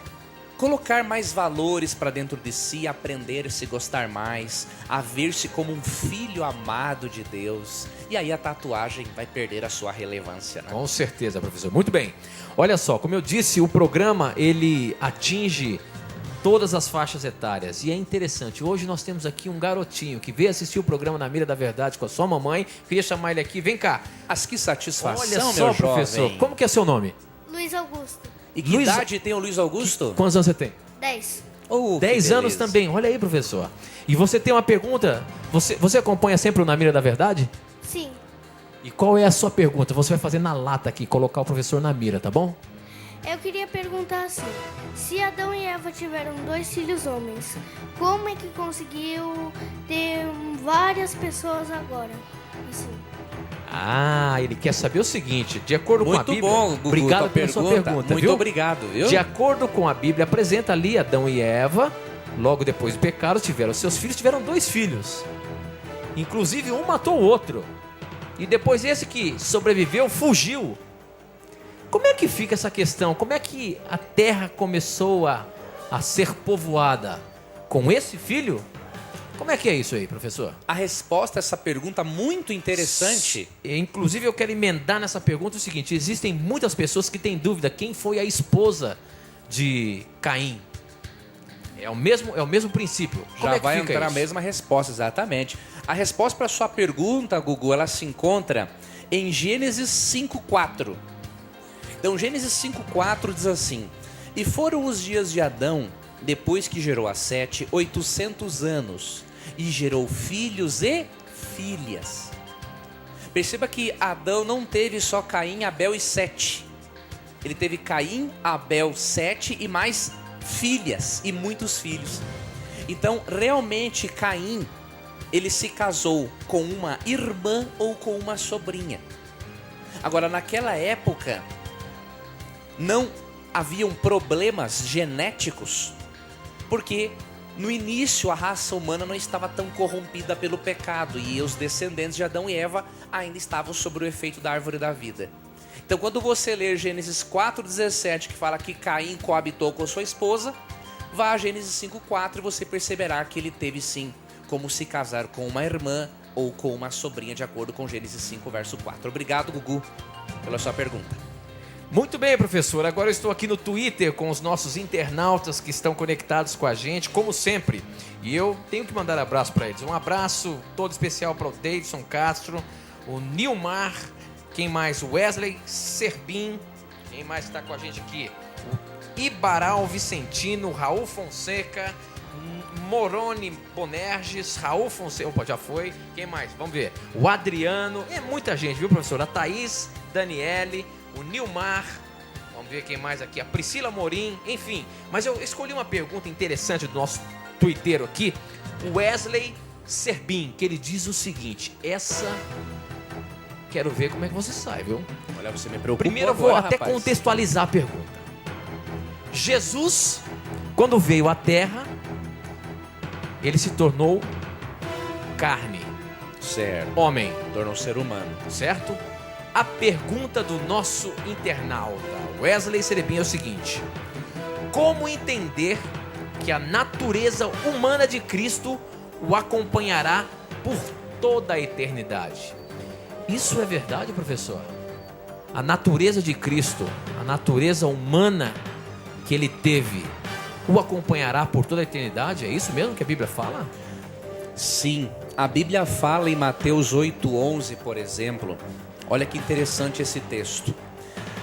Colocar mais valores para dentro de si, aprender a se gostar mais, a ver-se como um filho amado de Deus. E aí a tatuagem vai perder a sua relevância, né? Com certeza, professor. Muito bem. Olha só, como eu disse, o programa ele atinge todas as faixas etárias. E é interessante, hoje nós temos aqui um garotinho que veio assistir o programa Na Mira da Verdade com a sua mamãe. Queria chamar ele aqui, vem cá. Mas que satisfação, olha só, meu professor, jovem. como que é seu nome? Luiz Augusto. E que idade tem o Luiz Augusto? Quantos anos você tem? 10. 10 anos também, olha aí, professor. E você tem uma pergunta, você acompanha sempre o Na Mira da Verdade? Sim. E qual é a sua pergunta? Você vai fazer na lata aqui, colocar o professor na mira, tá bom? Eu queria perguntar assim: se Adão e Eva tiveram 2 filhos homens, como é que conseguiu ter várias pessoas agora? Assim. Ah, ele quer saber o seguinte, de acordo com a Bíblia... Muito bom, Gugu, obrigado pela sua pergunta, muito viu? obrigado, viu? De acordo com a Bíblia, apresenta ali Adão e Eva, logo depois do pecado, tiveram seus filhos, tiveram 2 filhos. Inclusive, um matou o outro. E depois esse que sobreviveu, fugiu. Como é que fica essa questão? Como é que a terra começou a ser povoada? Com esse filho? Como é que é isso aí, professor? A resposta a essa pergunta muito interessante. Inclusive, eu quero emendar nessa pergunta o seguinte: existem muitas pessoas que têm dúvida quem foi a esposa de Caim. É o mesmo princípio. Já vai entrar a mesma resposta, exatamente. A resposta para a sua pergunta, Gugu, ela se encontra em Gênesis 5:4. Então, Gênesis 5:4 diz assim: e foram os dias de Adão, depois que gerou a Sete, 800 anos, e gerou filhos e filhas. Perceba que Adão não teve só Caim, Abel e Sete. Ele teve Caim, Abel, Sete e mais filhas e muitos filhos. Então, realmente, Caim, ele se casou com uma irmã ou com uma sobrinha. Agora, naquela época, não haviam problemas genéticos, porque no início a raça humana não estava tão corrompida pelo pecado e os descendentes de Adão e Eva ainda estavam sob o efeito da árvore da vida. Então, quando você ler Gênesis 4:17, que fala que Caim coabitou com sua esposa, vá a Gênesis 5:4 e você perceberá que ele teve sim como se casar com uma irmã ou com uma sobrinha, de acordo com Gênesis 5, verso 4. Obrigado, Gugu, pela sua pergunta. Muito bem, professor. Agora eu estou aqui no Twitter com os nossos internautas que estão conectados com a gente, como sempre. E eu tenho que mandar abraço para eles. Um abraço todo especial para o Davidson Castro, o Nilmar, quem mais? O Wesley Serbin, quem mais está com a gente aqui? O Ibaral Vicentino, Raul Fonseca, Moroni Bonerges, Raul Fonseca, opa, já foi. Quem mais? Vamos ver. O Adriano, é muita gente, viu, professor? A Thaís, Daniele, o Nilmar, vamos ver quem mais aqui, a Priscila Morim, enfim. Mas eu escolhi uma pergunta interessante do nosso twitteiro aqui, o Wesley Serbin, que ele diz o seguinte: essa Quero ver como é que você sai, viu? Olha, você me preocupa. Primeiro eu vou até contextualizar a pergunta. Jesus, quando veio à Terra, ele se tornou carne, Certo. homem, Tornou um ser humano. certo? A pergunta do nosso internauta Wesley Cerebim é o seguinte: como entender que a natureza humana de Cristo o acompanhará por toda a eternidade? Isso é verdade, professor? A natureza de Cristo, a natureza humana que ele teve, o acompanhará por toda a eternidade? É isso mesmo que a Bíblia fala? Sim, a Bíblia fala em Mateus 8:11, por exemplo. Olha que interessante esse texto.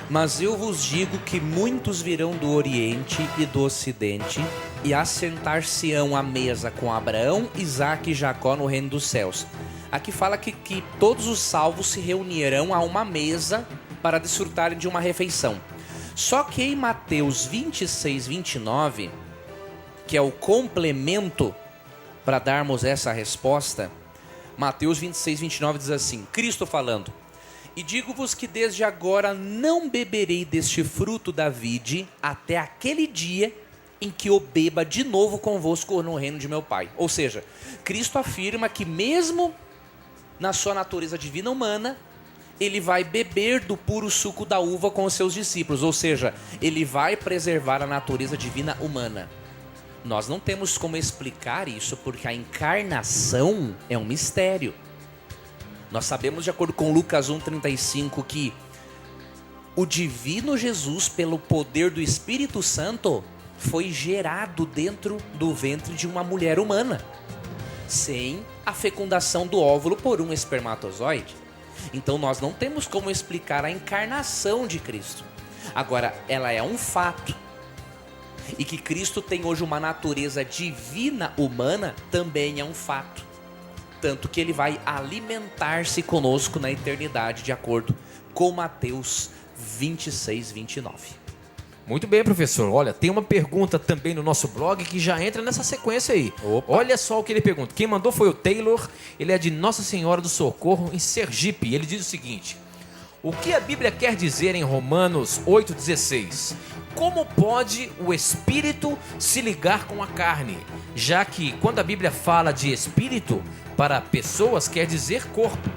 Mas eu vos digo que muitos virão do Oriente e do Ocidente e assentar-se-ão à mesa com Abraão, Isaque e Jacó no reino dos céus. Aqui fala que todos os salvos se reunirão a uma mesa para desfrutarem de uma refeição. Só que em Mateus 26:29, que é o complemento para darmos essa resposta, Mateus 26:29 diz assim, Cristo falando: e digo-vos que desde agora não beberei deste fruto da vide até aquele dia em que o beba de novo convosco no reino de meu Pai. Ou seja, Cristo afirma que mesmo na sua natureza divina humana, ele vai beber do puro suco da uva com os seus discípulos. Ou seja, ele vai preservar a natureza divina humana. Nós não temos como explicar isso, porque a encarnação é um mistério. Nós sabemos, de acordo com Lucas 1:35, que o divino Jesus, pelo poder do Espírito Santo, foi gerado dentro do ventre de uma mulher humana, sem a fecundação do óvulo por um espermatozoide. Então nós não temos como explicar a encarnação de Cristo. Agora, ela é um fato. E que Cristo tem hoje uma natureza divina humana também é um fato. Tanto que ele vai alimentar-se conosco na eternidade, de acordo com Mateus 26:29. Muito bem, professor. Olha, tem uma pergunta também no nosso blog que já entra nessa sequência aí. Opa. Olha só o que ele pergunta. Quem mandou foi o Taylor. Ele é de Nossa Senhora do Socorro, em Sergipe. Ele diz o seguinte: o que a Bíblia quer dizer em Romanos 8,16? Como pode o espírito se ligar com a carne? Já que quando a Bíblia fala de espírito, para pessoas quer dizer corpo.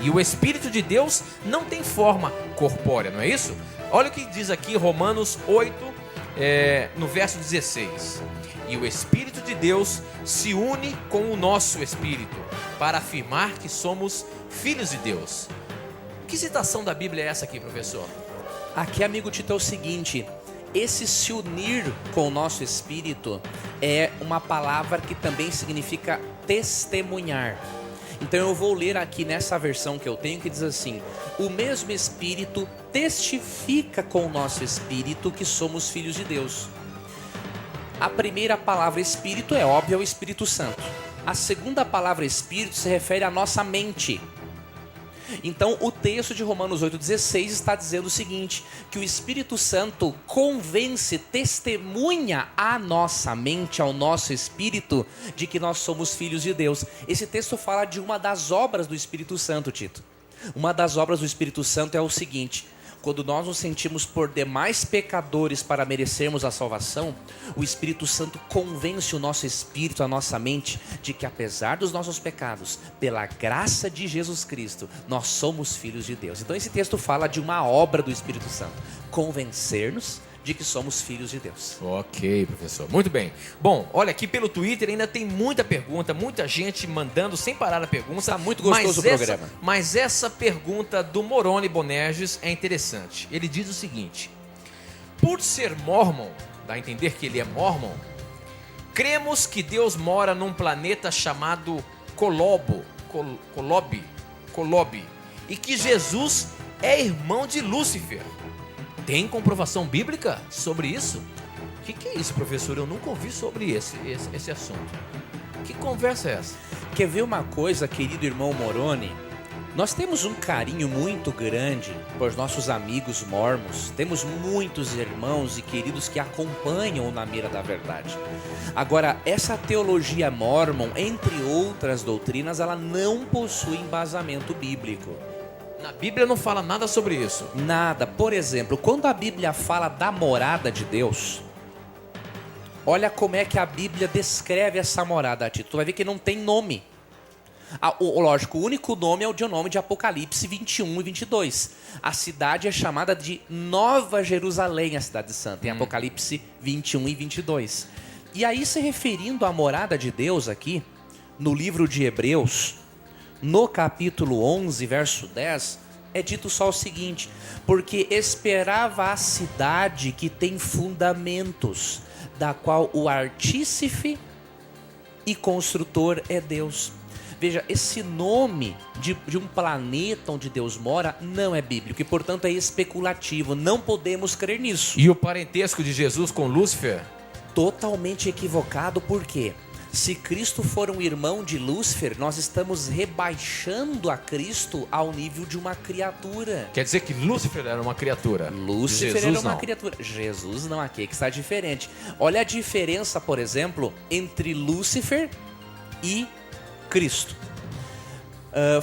E o Espírito de Deus não tem forma corpórea, não é isso? Olha o que diz aqui Romanos 8, no verso 16. E o Espírito de Deus se une com o nosso Espírito para afirmar que somos filhos de Deus. Que citação da Bíblia é essa aqui, professor? Aqui, amigo Tito, é o seguinte: esse se unir com o nosso espírito é uma palavra que também significa testemunhar. Então eu vou ler aqui nessa versão que eu tenho, que diz assim: o mesmo Espírito testifica com o nosso espírito que somos filhos de Deus. A primeira palavra Espírito é óbvio, é o Espírito Santo. A segunda palavra Espírito se refere à nossa mente. Então o texto de Romanos 8,16 está dizendo o seguinte: que o Espírito Santo convence, testemunha à nossa mente, ao nosso espírito, de que nós somos filhos de Deus. Esse texto fala de uma das obras do Espírito Santo, Tito. Uma das obras do Espírito Santo é o seguinte: quando nós nos sentimos por demais pecadores para merecermos a salvação, o Espírito Santo convence o nosso espírito, a nossa mente, de que apesar dos nossos pecados, pela graça de Jesus Cristo, nós somos filhos de Deus. Então esse texto fala de uma obra do Espírito Santo, convencer-nos de que somos filhos de Deus. Ok, professor. Muito bem. Bom, olha, aqui pelo Twitter ainda tem muita pergunta, muita gente mandando sem parar a pergunta. Está muito gostoso o programa. Mas essa pergunta do Moroni Bonerges é interessante. Ele diz o seguinte: por ser mormon, dá a entender que ele é mormon, cremos que Deus mora num planeta chamado Colobi, e que Jesus é irmão de Lúcifer. Tem comprovação bíblica sobre isso? O que é isso, professor? Eu nunca ouvi sobre esse assunto. Que conversa é essa? Quer ver uma coisa, querido irmão Moroni? Nós temos um carinho muito grande por nossos amigos mormons. Temos muitos irmãos e queridos que acompanham na Mira da Verdade. Agora, essa teologia mormon, entre outras doutrinas, ela não possui embasamento bíblico. Na Bíblia não fala nada sobre isso. Nada. Por exemplo, quando a Bíblia fala da morada de Deus, olha como é que a Bíblia descreve essa morada, Tito. Tu vai ver que não tem nome. Lógico, o único nome é o nome de Apocalipse 21 e 22. A cidade é chamada de Nova Jerusalém, a cidade santa, em Apocalipse 21 e 22. E aí, se referindo à morada de Deus aqui, no livro de Hebreus, no capítulo 11, verso 10, é dito só o seguinte: porque esperava a cidade que tem fundamentos, da qual o artífice e construtor é Deus. Veja, esse nome de um planeta onde Deus mora não é bíblico e, portanto, é especulativo. Não podemos crer nisso. E o parentesco de Jesus com Lúcifer? Totalmente equivocado, por quê? Se Cristo for um irmão de Lúcifer, nós estamos rebaixando a Cristo ao nível de uma criatura. Quer dizer que Lúcifer era uma criatura? Lúcifer Jesus era uma não. criatura. Jesus não, aqui que está diferente. Olha a diferença, por exemplo, entre Lúcifer e Cristo.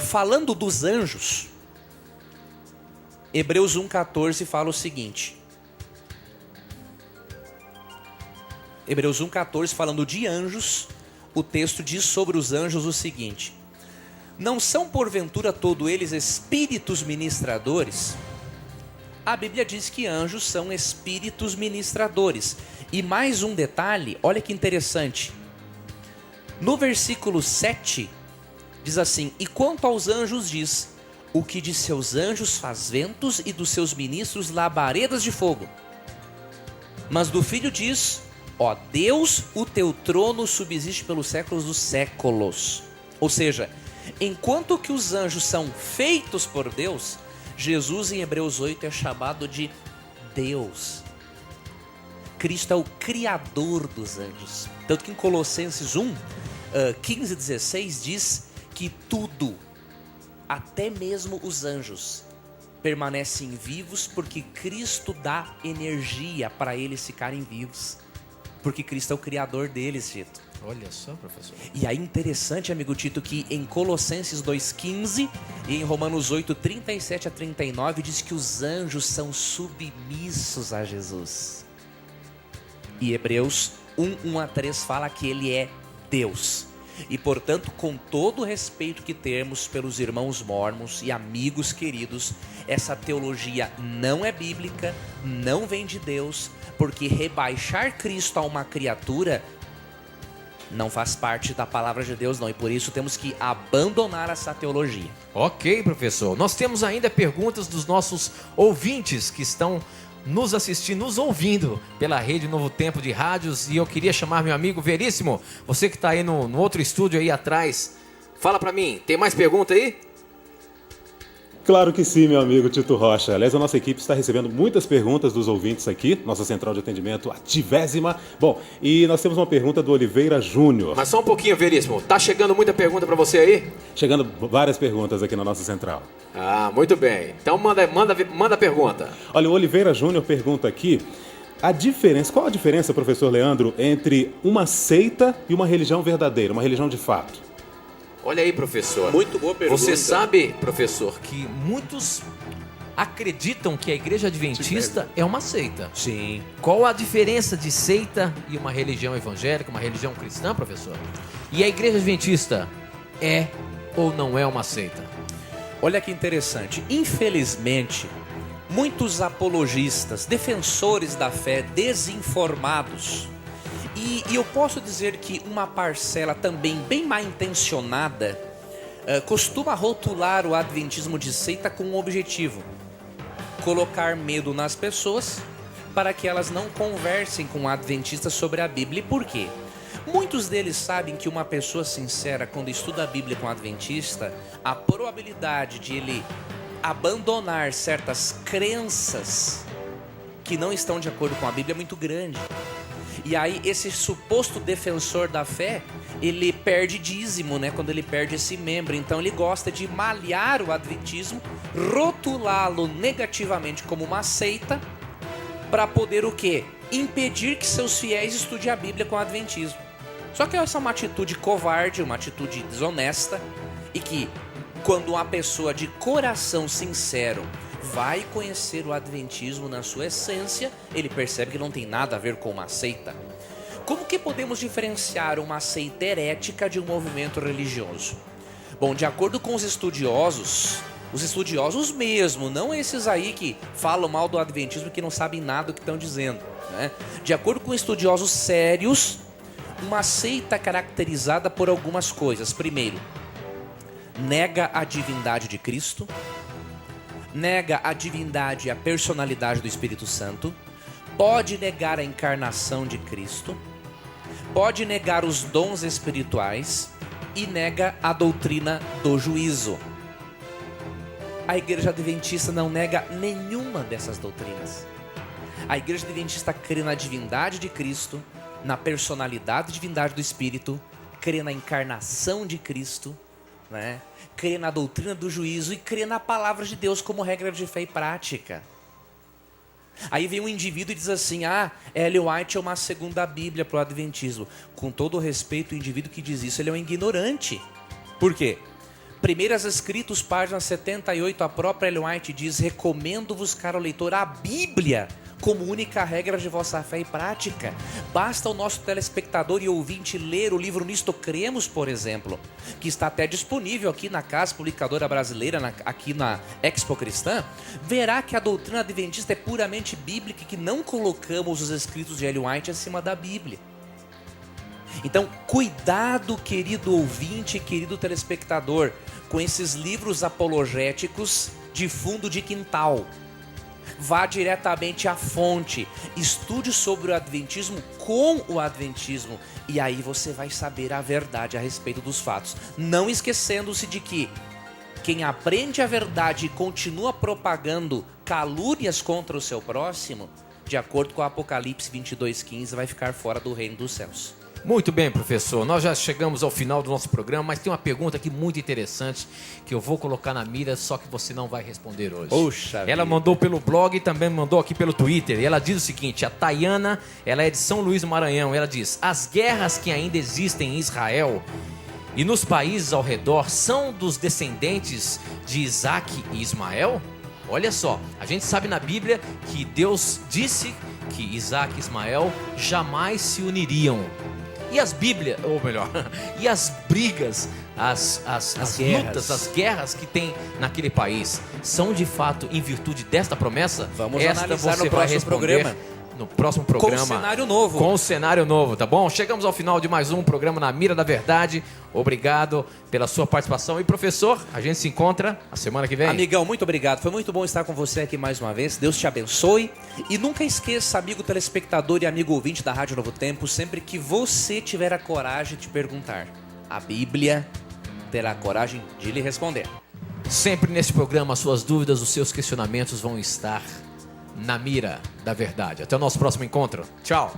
Falando dos anjos, Hebreus 1,14 fala o seguinte. Hebreus 1,14, falando de anjos, o texto diz sobre os anjos o seguinte: não são porventura todos eles espíritos ministradores? A Bíblia diz que anjos são espíritos ministradores. E mais um detalhe, olha que interessante. No versículo 7, diz assim: e quanto aos anjos diz, o que de seus anjos faz ventos e dos seus ministros labaredas de fogo. Mas do Filho diz: ó Deus, o teu trono subsiste pelos séculos dos séculos. Ou seja, enquanto que os anjos são feitos por Deus, Jesus em Hebreus 8 é chamado de Deus. Cristo é o criador dos anjos. Tanto que em Colossenses 1, 15 e 16 diz que tudo, até mesmo os anjos, permanecem vivos porque Cristo dá energia para eles ficarem vivos. Porque Cristo é o criador deles, Tito. Olha só, professor. E aí interessante, amigo Tito, que em Colossenses 2,15 e em Romanos 8, 37 a 39 diz que os anjos são submissos a Jesus. E Hebreus 1, 1 a 3 fala que ele é Deus. E portanto, com todo o respeito que temos pelos irmãos mórmons e amigos queridos, essa teologia não é bíblica, não vem de Deus, porque rebaixar Cristo a uma criatura não faz parte da palavra de Deus, não. E por isso temos que abandonar essa teologia. Ok, professor. Nós temos ainda perguntas dos nossos ouvintes que estão nos assistindo, nos ouvindo pela Rede Novo Tempo de Rádios. E eu queria chamar meu amigo Veríssimo, você que está aí no outro estúdio aí atrás. Fala para mim, tem mais pergunta aí? Claro que sim, meu amigo Tito Rocha. Aliás, a nossa equipe está recebendo muitas perguntas dos ouvintes aqui, nossa central de atendimento ativésima. Bom, e nós temos uma pergunta do Oliveira Júnior. Mas só um pouquinho, Veríssimo. Tá chegando muita pergunta para você aí? Chegando várias perguntas aqui na nossa central. Ah, muito bem. Então manda a pergunta. Olha, o Oliveira Júnior pergunta aqui, qual a diferença, professor Leandro, entre uma seita e uma religião verdadeira, uma religião de fato? Olha aí, professor. Muito boa pergunta. Você sabe, professor, que muitos acreditam que a Igreja Adventista é uma seita. Sim. Qual a diferença de seita e uma religião evangélica, uma religião cristã, professor? E a Igreja Adventista é ou não é uma seita? Olha que interessante. Infelizmente, muitos apologistas, defensores da fé, desinformados, e eu posso dizer que uma parcela também bem mal intencionada costuma rotular o adventismo de seita com um objetivo: colocar medo nas pessoas para que elas não conversem com adventistas sobre a Bíblia. E por quê? Muitos deles sabem que uma pessoa sincera, quando estuda a Bíblia com um adventista, a probabilidade de ele abandonar certas crenças que não estão de acordo com a Bíblia é muito grande. E aí esse suposto defensor da fé, ele perde dízimo, né? Quando ele perde esse membro. Então ele gosta de malhar o adventismo, rotulá-lo negativamente como uma seita, para poder o quê? Impedir que seus fiéis estudem a Bíblia com o adventismo. Só que essa é uma atitude covarde, uma atitude desonesta, e que Quando uma pessoa de coração sincero vai conhecer o adventismo na sua essência, ele percebe que não tem nada a ver com uma seita. Como que podemos diferenciar uma seita herética de um movimento religioso? Bom, de acordo com os estudiosos mesmo, não esses aí que falam mal do adventismo que não sabem nada do que estão dizendo, né? De acordo com estudiosos sérios, uma seita caracterizada por algumas coisas. Primeiro, nega a divindade de Cristo, nega a divindade e a personalidade do Espírito Santo, pode negar a encarnação de Cristo, pode negar os dons espirituais e nega a doutrina do juízo. A Igreja Adventista não nega nenhuma dessas doutrinas. A Igreja Adventista crê na divindade de Cristo, na personalidade e divindade do Espírito, crê na encarnação de Cristo, né? Crê na doutrina do juízo e crê na palavra de Deus como regra de fé e prática. Aí vem um indivíduo e diz assim: Ellen White é uma segunda Bíblia para o Adventismo. Com todo o respeito, o indivíduo que diz isso, ele é um ignorante. Por quê? Primeiras Escritos, página 78, a própria Ellen White diz: recomendo-vos, caro leitor, a Bíblia como única regra de vossa fé e prática. Basta o nosso telespectador e ouvinte ler o livro Nisto Cremos, por exemplo, que está até disponível aqui na Casa Publicadora Brasileira, aqui na Expo Cristã, verá que a doutrina adventista é puramente bíblica e que não colocamos os escritos de Ellen White acima da Bíblia. Então, cuidado, querido ouvinte, querido telespectador, com esses livros apologéticos de fundo de quintal. Vá diretamente à fonte, estude sobre o adventismo com o adventismo e aí você vai saber a verdade a respeito dos fatos. Não esquecendo-se de que quem aprende a verdade e continua propagando calúnias contra o seu próximo, de acordo com o Apocalipse 22:15, vai ficar fora do reino dos céus. Muito bem, professor. Nós já chegamos ao final do nosso programa, mas tem uma pergunta aqui muito interessante que eu vou colocar na mira, só que você não vai responder hoje. Poxa ela vida. mandou pelo blog e também mandou aqui pelo Twitter. E ela diz o seguinte: a Tayana, ela é de São Luís do Maranhão. Ela diz: as guerras que ainda existem em Israel e nos países ao redor são dos descendentes de Isaac e Ismael? Olha só, a gente sabe na Bíblia que Deus disse que Isaac e Ismael jamais se uniriam. E as Bíblias, ou melhor, e as brigas, as lutas, as guerras que tem naquele país, são de fato em virtude desta promessa? Vamos Esta analisar você no vai próximo responder programa. No próximo programa. Com um cenário novo. Com um cenário novo, tá bom? Chegamos ao final de mais um programa Na Mira da Verdade. Obrigado pela sua participação. E professor, a gente se encontra a semana que vem. Amigão, muito obrigado. Foi muito bom estar com você aqui mais uma vez. Deus te abençoe. E nunca esqueça, amigo telespectador e amigo ouvinte da Rádio Novo Tempo, sempre que você tiver a coragem de perguntar, a Bíblia terá a coragem de lhe responder. Sempre nesse programa, suas dúvidas, os seus questionamentos vão estar na mira da verdade. Até o nosso próximo encontro. Tchau.